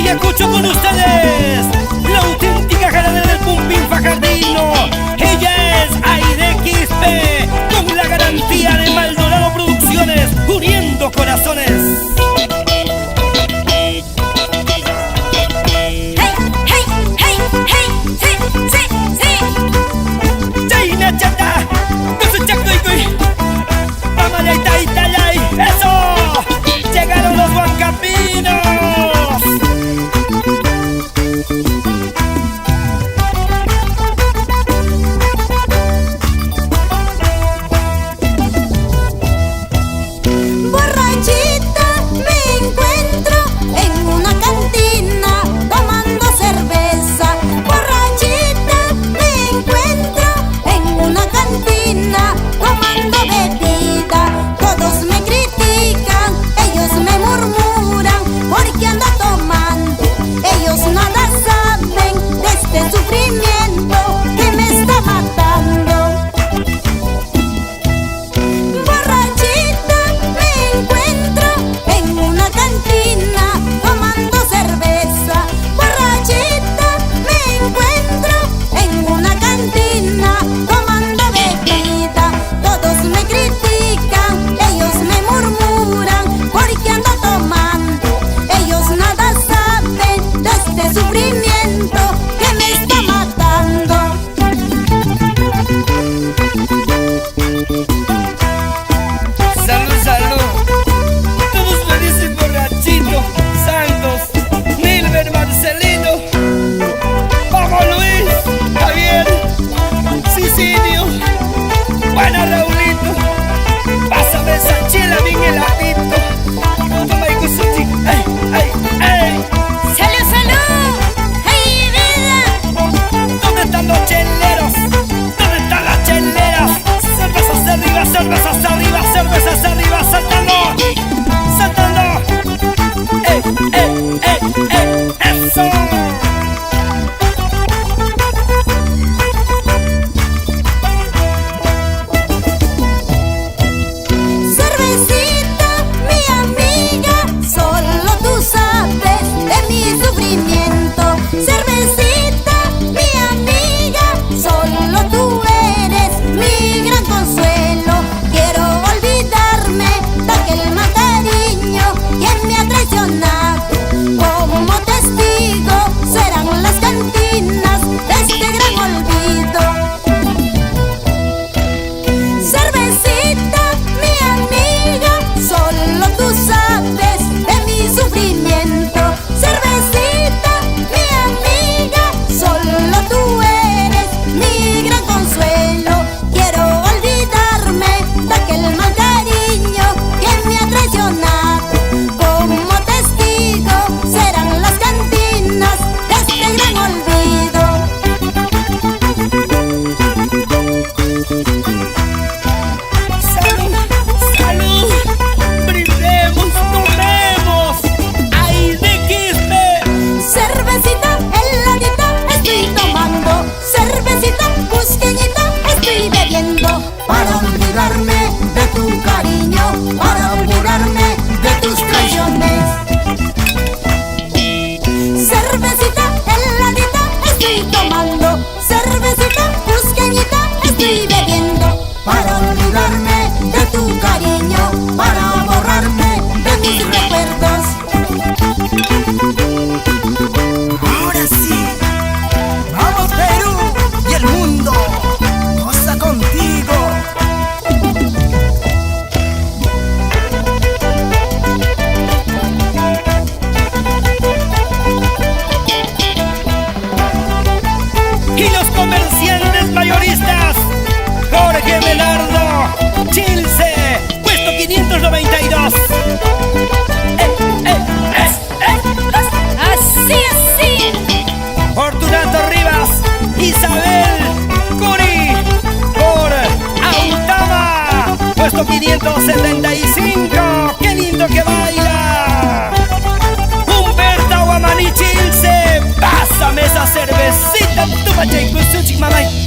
Ayacucho con ustedes, la auténtica ganadera del Pumpín Fajardino. Ella es Aide Quispe, con la garantía de Maldonado Producciones, uniendo corazones. ¡Eso! ¡Llegaron los huancapinos! Borrachita me encuentro en una cantina tomando cerveza. Borrachita me encuentro en una cantina tomando bebida. Todos me critican, ellos me murmuran porque ando tomando. Ellos nada saben de este sufrimiento que me está matando. Borrachita me encuentro en una cantina tomando cerveza. Borrachita me encuentro en una cantina tomando bebida. Todos me critican, ellos me murmuran porque ando tomando. Ellos nada saben de este sufrimiento que me está matando. Salud, salud. Todos me dicen borrachito. Santos, Nilber, Marcelino. Vamos Luis, Javier, Cicinio. Bueno Raulito. Pásame esa chela bien heladito. Toma y gusuchi. ¡Ay, ay, ay! ¡Salud, salud! ¡Ay, vida! ¿Dónde están los cheleros? ¿Dónde están las cheleras? Cervezas arriba, cervezas arriba, cervezas arriba, saltando, saltando. Eso. Cervecita, mi amiga, solo tú sabes de mi sufrimiento. Cervecita, mi amiga, solo tú eres mi gran consuelo. Quiero olvidarme de aquel mal cariño quien me ha traicionado. Como testigo serán las cantinas de este gran olvido. Cervecita, mi amiga, solo tú sabes de mi sufrimiento. Cervecita, mi amiga, solo tú eres mi gran consuelo. Quiero olvidarme de aquel mal cariño que me ha traicionado. Como testigo serán las cantinas de este gran olvido. Salud, salud, brindemos, tomemos. Aide Quispe. Cervecita heladita estoy tomando. Cervecita cusqueñita estoy bebiendo. Para olvidarme de tu cariño, para olvidarme de tus traiciones. Cervecita heladita estoy tomando. Cervecita cusqueñita estoy bebiendo. Para olvidarme de tu cariño, para borrarme de mis recuerdos. Ahora sí, vamos Perú y el mundo, goza contigo. Y los comerciantes mayoristas, Jorge Melardo, Chilce, puesto 592. Así, así. Fortunato Rivas, Isabel Curi, por Autama, puesto 575. ¡Qué lindo que baila! Humberto Guamaní Chilce, pásame esa cervecita, tu macheco, su chic mamay.